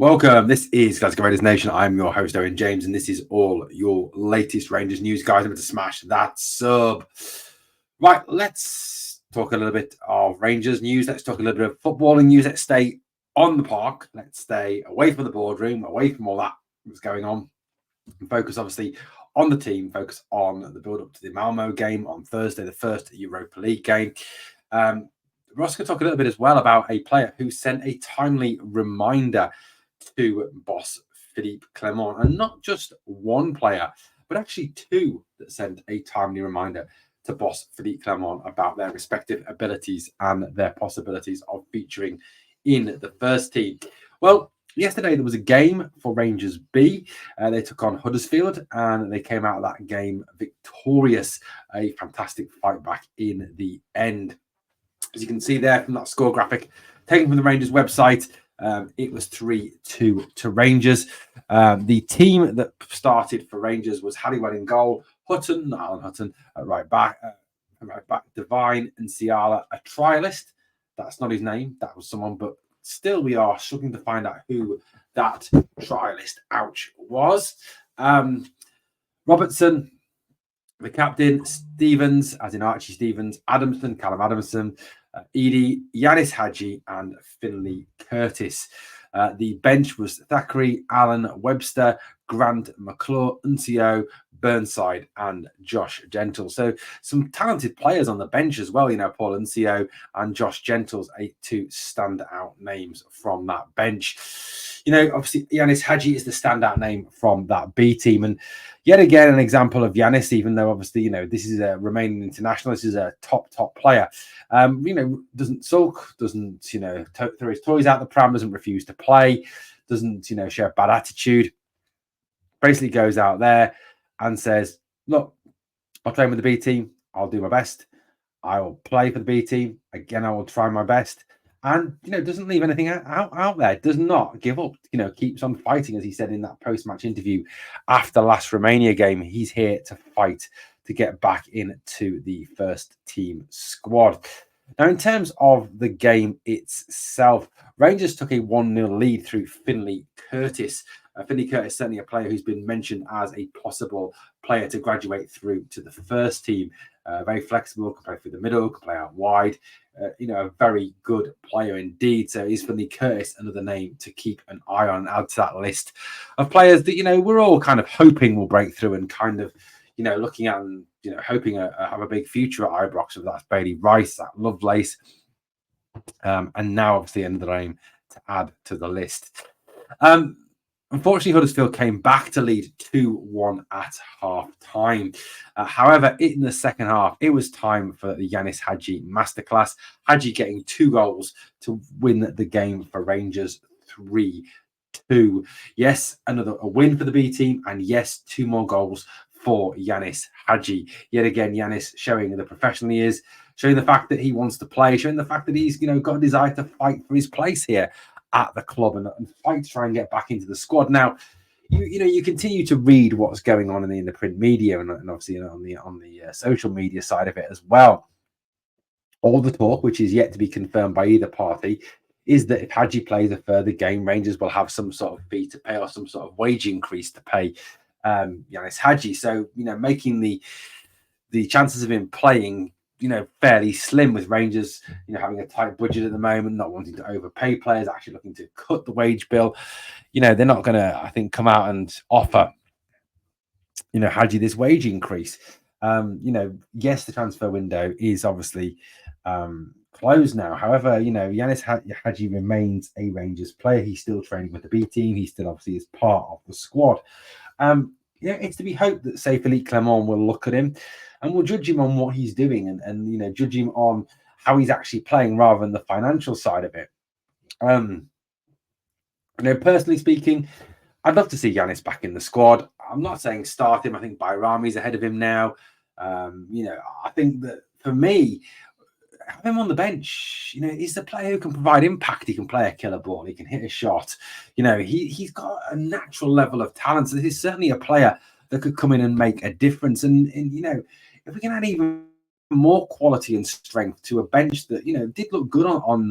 Welcome. This is Glasgow Rangers Nation. I'm your host, Owen James, and this is all your latest Rangers news. Guys, remember to smash that sub. Right, let's talk a little bit of Rangers news. Let's talk a little bit of footballing news. Let's stay on the park. Let's stay away from the boardroom, away from all that that's going on, and focus, obviously, on the team, focus on the build-up to the Malmo game on Thursday, the first Europa League game. We're also going to talk a little bit as well about a player who sent a timely reminder to boss Philippe Clement, and not just one player, but actually two that sent a timely reminder to boss Philippe Clement about their respective abilities and their possibilities of featuring in the first team. Well, yesterday there was a game for Rangers B. They took on Huddersfield and they came out of that game victorious. A fantastic fight back in the end. As you can see there from that score graphic taken from the Rangers website, it was 3-2 to Rangers. The team that started for Rangers was Halliwell in goal, Hutton, not Alan Hutton, at right back, Devine and Ciala, a trialist. That's not his name. That was someone, but still we are struggling to find out who that trialist, ouch, was. Robertson, the captain, Stevens, as in Archie Stevens, Adamson, Callum Adamson, Edie, Yanis Hagi, and Finlay Curtis. The bench was Thackeray, Allen, Webster, Grant, McClure, Uncio, Burnside, and Josh Gentle. So some talented players on the bench as well. Paul Uncio and Josh Gentle's two standout names from that bench. Obviously Yanis Hagi is the standout name from that B team, and yet again an example of Yanis, even though obviously this is a remaining international, this is a top player. Doesn't sulk, doesn't throw his toys out the pram, doesn't refuse to play, doesn't show a bad attitude. Basically goes out there and says, look, I'll train with the B team, I'll do my best, I will play for the B team again, I will try my best. And doesn't leave anything out there, does not give up, keeps on fighting, as he said in that post-match interview after last Romania game. He's here to fight to get back into the first team squad. Now, in terms of the game itself, Rangers took a 1-0 lead through Finlay Curtis. Finlay Curtis, certainly a player who's been mentioned as a possible player to graduate through to the first team. Very flexible, can play through the middle, can play out wide. A very good player indeed. So is Finlay Curtis another name to keep an eye on and add to that list of players that, we're all kind of hoping will break through and kind of, looking at and, hoping have a big future at Ibrox. So that's Bailey Rice, that Lovelace. And now obviously another name to add to the list. Unfortunately, Huddersfield came back to lead 2-1 at half-time. However, in the second half, it was time for the Yanis Hagi masterclass. Hagi getting 2 goals to win the game for Rangers 3-2. Yes, a win for the B team, and yes, 2 more goals for Yanis Hagi. Yet again, Yanis showing the professional he is, showing the fact that he wants to play, showing the fact that he's got a desire to fight for his place here at the club and fight to try and get back into the squad. Now, you continue to read what's going on in the print media and obviously on the social media side of it as well. All the talk, which is yet to be confirmed by either party, is that if Hagi plays a further game, Rangers will have some sort of fee to pay or some sort of wage increase to pay Yanis Hagi. So making the chances of him playing fairly slim, with Rangers, having a tight budget at the moment, not wanting to overpay players, actually looking to cut the wage bill. They're not going to, I think, come out and offer, Hagi this wage increase. Yes, the transfer window is obviously closed now. However, Yanis Hagi remains a Rangers player. He's still training with the B team. He still obviously is part of the squad. It's to be hoped that, say, Philippe Clement will look at him and will judge him on what he's doing and judge him on how he's actually playing rather than the financial side of it. Personally speaking, I'd love to see Yanis back in the squad. I'm not saying start him. I think Bayrami's ahead of him now. I think that for me, have him on the bench. He's the player who can provide impact. He can play a killer ball. He can hit a shot. He's got a natural level of talent. So this is certainly a player that could come in and make a difference. And if we can add even more quality and strength to a bench that did look good on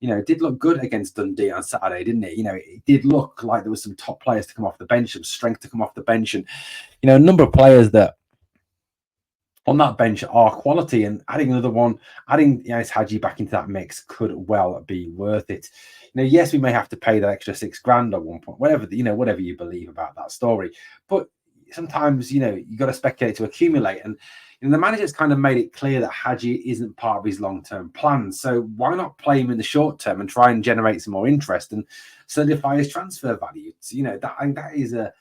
did look good against Dundee on Saturday, didn't it? It did look like there was some top players to come off the bench, some strength to come off the bench, and a number of players that on that bench are quality, and adding another one, adding Yanis Hagi back into that mix could well be worth it. Yes, we may have to pay that extra $6,000 at one point, whatever you believe about that story, but sometimes you got to speculate to accumulate, and the manager's kind of made it clear that Hagi isn't part of his long-term plans. So why not play him in the short term and try and generate some more interest and solidify his transfer value? That is a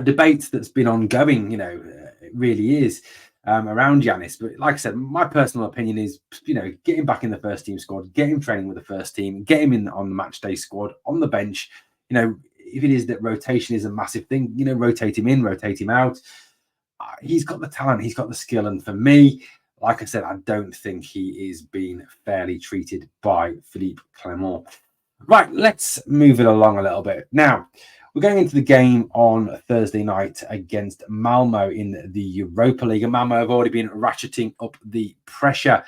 debate that's been ongoing. It really is around Yanis. But like I said, my personal opinion is, get him back in the first team squad, get him training with the first team, get him in on the match day squad, on the bench. If it is that rotation is a massive thing, rotate him in, rotate him out. He's got the talent, he's got the skill, and for me, like I said, I don't think he is being fairly treated by Philippe Clement. Right, let's move it along a little bit. Now, we're going into the game on Thursday night against Malmo in the Europa League, and Malmo have already been ratcheting up the pressure,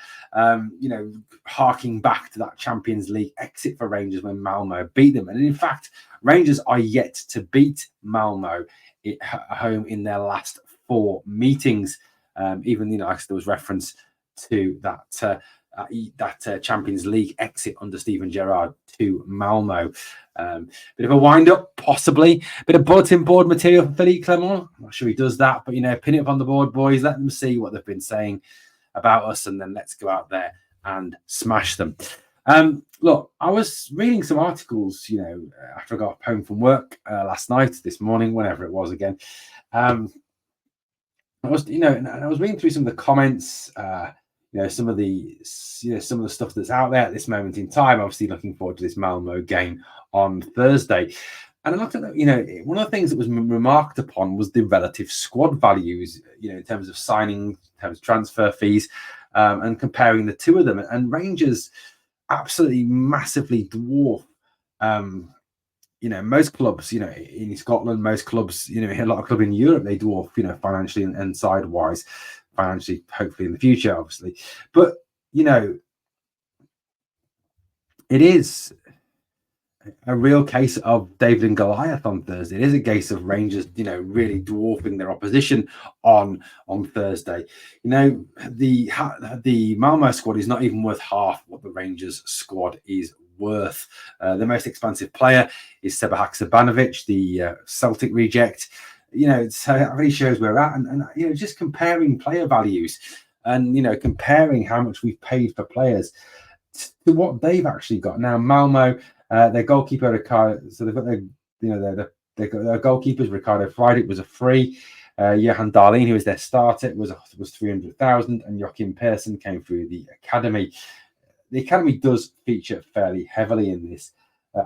harking back to that Champions League exit for Rangers when Malmo beat them. And in fact, Rangers are yet to beat Malmo at home in their last 4 meetings. Even there was reference to that Champions League exit under Steven Gerrard to Malmo. Bit of a wind-up, possibly. Bit of bulletin board material for Philippe Clement. I'm not sure he does that, but, pin it up on the board, boys. Let them see what they've been saying about us, and then let's go out there and smash them. Look, I was reading some articles, after I got home from work last night, this morning, whenever it was again. I was reading through some of the comments, some of the stuff that's out there at this moment in time. Obviously, looking forward to this Malmo game on Thursday. And I looked at one of the things that was remarked upon was the relative squad values, in terms of signing, in terms of transfer fees, and comparing the two of them. And Rangers absolutely massively dwarf most clubs, in Scotland, most clubs, a lot of clubs in Europe, they dwarf, financially and side-wise, financially, hopefully in the future, obviously. But, it is a real case of David and Goliath on Thursday. It is a case of Rangers, really dwarfing their opposition on Thursday. The Malmo squad is not even worth half what the Rangers squad is worth. The most expensive player is Seba Haksabanovic, the Celtic reject. So it really shows where we're at, and just comparing player values and comparing how much we've paid for players to what they've actually got. Now Malmo, their goalkeeper Ricardo, so they've got their goalkeepers. Ricardo Friday was a free. Johan Dahlin, who was their starter, was 300,000, and Joachim Persson came through the academy. The academy does feature fairly heavily in this.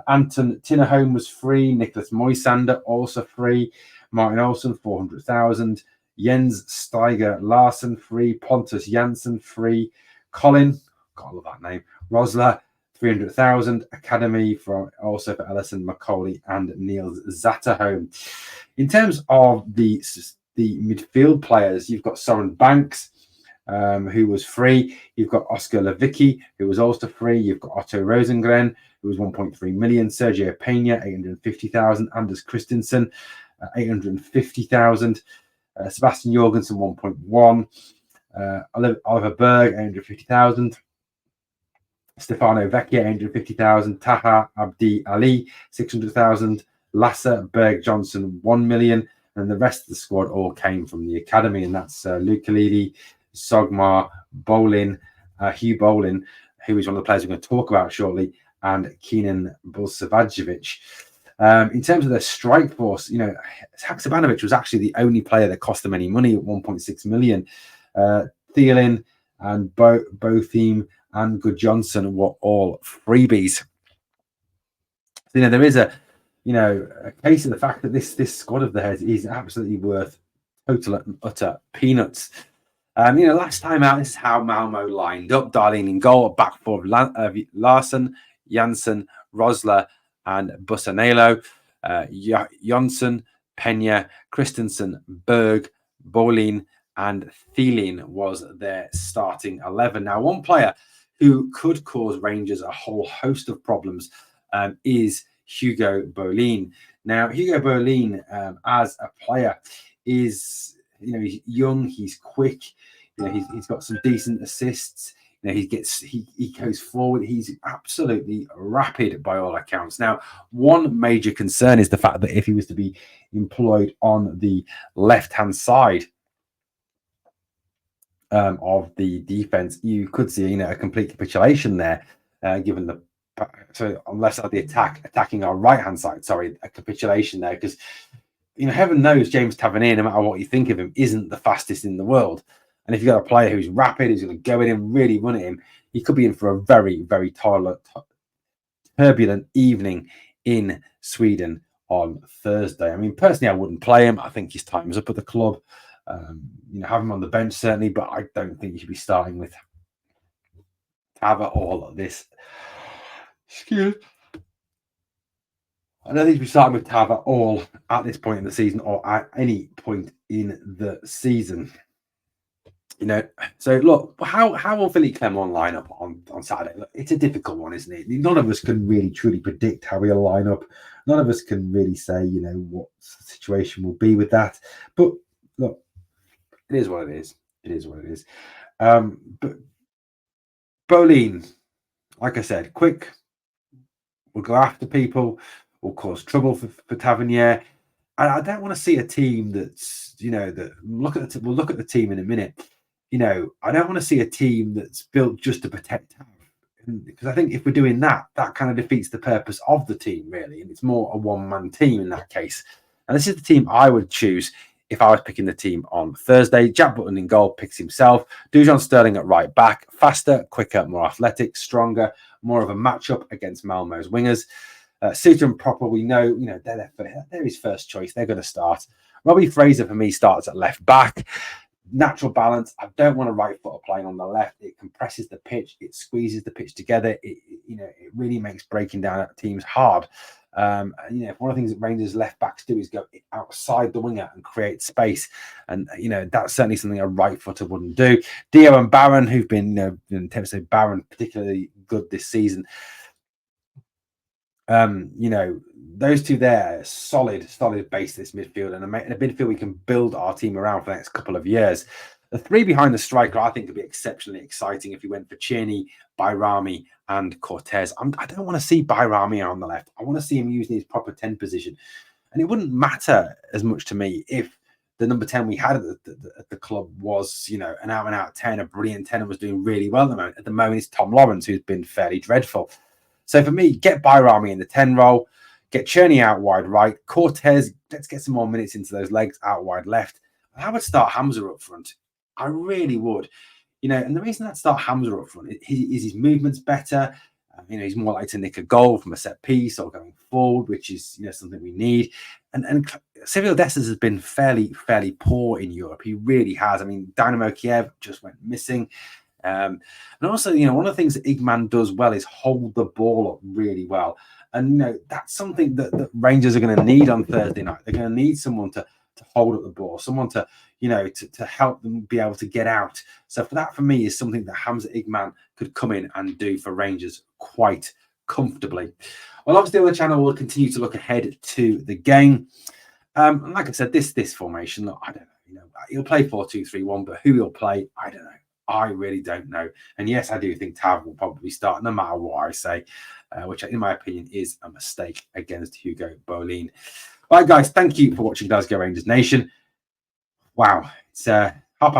Anton Tinnerholm was free. Nicholas Moisander also free. Martin Olsen 400,000. Jens Steiger Larsen free. Pontus Janssen free. Colin, God, I love that name. Rosler 300,000. Academy for Ellison Macaulay and Niels Zatterholm. In terms of the midfield players, you've got Soren Banks, who was free. You've got Oscar Lewicki, who was also free. You've got Otto Rosengren, who was 1.3 million. Sergio Pena, 850,000. Anders Christensen, 850,000. Sebastian Jorgensen, 1.1. Oliver Berg, 850,000. Stefano Vecchia, 850,000. Taha Abdi Ali, 600,000. Lasse Berg Johnson, 1 million. And the rest of the squad all came from the academy, and that's Luke Ledy, Sogmar, Bolin, Hugh Bolin, who is one of the players we're going to talk about shortly, and Kenan Bulsavajevic. In terms of their strike force, Haksabanovic was actually the only player that cost them any money at 1.6 million. Thielin and Botham and Good Johnson were all freebies. So, there is a case of the fact that this squad of theirs is absolutely worth total and utter peanuts. Last time out, this is how Malmo lined up. Dahlin in goal, back four of Larsen, Janssen, Rosler, and Bussanello. Jonsson, Pena, Christensen, Berg, Bolin, and Thielin was their starting 11. Now, one player who could cause Rangers a whole host of problems is Hugo Bolin. Now, Hugo Bolin, as a player, is, he's young, he's quick, he's got some decent assists. He goes forward. He's absolutely rapid by all accounts. Now, one major concern is the fact that if he was to be employed on the left-hand side of the defense, you could see, a complete capitulation there, given the. So unless the attacking our right-hand side, sorry, a capitulation there, because heaven knows James Tavernier, no matter what you think of him, isn't the fastest in the world. And if you've got a player who's rapid, who's going to go in and really run at him, he could be in for a very, very turbulent evening in Sweden on Thursday. I mean, personally, I wouldn't play him. I think his time's up at the club. Have him on the bench, certainly, but I don't think you should be starting with Taver all of this. Excuse me. I don't think you should be starting with Taver all at this point in the season or at any point in the season. So look, how will Philly Clement line up on Saturday? Look, it's a difficult one, isn't it? None of us can really truly predict how he'll line up. None of us can really say, what the situation will be with that. But look, it is what it is. It is what it is. But Bolin, like I said, quick, will go after people, will cause trouble for Tavernier. And I don't want to see a team that's, that we'll look at the team in a minute. I don't want to see a team that's built just to protect Tav, because I think if we're doing that, that kind of defeats the purpose of the team, really. And it's more a one-man team in that case. And this is the team I would choose if I was picking the team on Thursday. Jack Button in goal, picks himself. Dujon Sterling at right back. Faster, quicker, more athletic, stronger, more of a matchup against Malmo's wingers. Suter and Proper, we know, they're his first choice. They're going to start. Robbie Fraser, for me, starts at left back. Natural balance. I don't want a right footer playing on the left. It compresses the pitch. It squeezes the pitch together. It really makes breaking down teams hard. One of the things that Rangers left backs do is go outside the winger and create space. And, that's certainly something a right footer wouldn't do. Dio and Barron, who've been, to say Barron particularly good this season. Those two there, solid base this midfield, and a midfield we can build our team around for the next couple of years. The three behind the striker, I think, could be exceptionally exciting if you went for Tierney, Bayrami, and Cortez. I don't want to see Bayrami on the left. I want to see him using his proper 10 position. And it wouldn't matter as much to me if the number 10 we had at the club was, an out-and-out 10, a brilliant 10, and was doing really well at the moment. At the moment, it's Tom Lawrence, who's been fairly dreadful. So for me, get Bayrami in the 10 role, get Cherney out wide right, Cortez, let's get some more minutes into those legs out wide left. And I would start Hamza up front. I really would. And the reason I'd start Hamza up front is his movement's better. He's more likely to nick a goal from a set piece or going forward, which is, something we need. And Cyril Dessers has been fairly poor in Europe. He really has. I mean, Dynamo Kiev just went missing. And also, one of the things that Igman does well is hold the ball up really well. And, that's something that Rangers are going to need on Thursday night. They're going to need someone to hold up the ball, someone to help them be able to get out. So for me, is something that Hamza Igman could come in and do for Rangers quite comfortably. Well, obviously on the channel, we'll continue to look ahead to the game. And like I said, this formation, look, I don't know, he'll play 4-2-3-1, but who he'll play, I don't know. I really don't know. And yes, I do think Tav will probably start no matter what I say, which in my opinion is a mistake against Hugo Bolin. All right, guys, thank you for watching Glasgow Rangers Nation. Wow, it's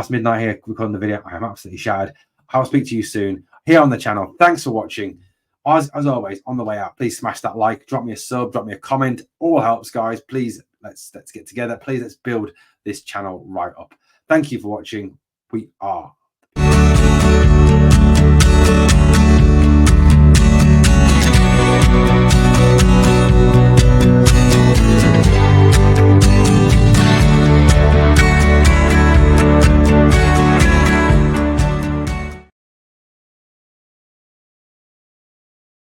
midnight here recording the video. I am absolutely shattered. I'll speak to you soon here on the channel. Thanks for watching. As always, on the way out, please smash that like, drop me a sub, drop me a comment. All helps, guys. Please, let's get together. Please, let's build this channel right up. Thank you for watching. We are